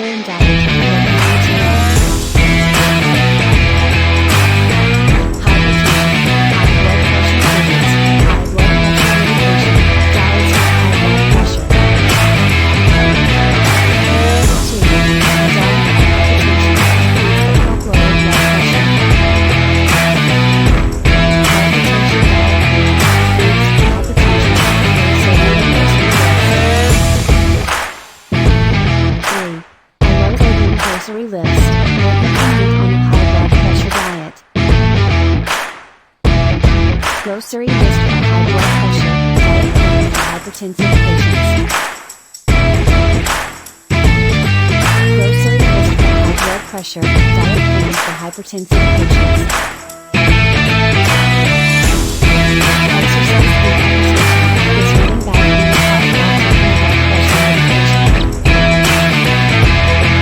vegetarian diet for grocery list, what dependent on a high blood pressure diet. Grocery list for high blood pressure, diet plan for hypertensive patients. Grocery list for high blood pressure, diet plans for hypertensive patients.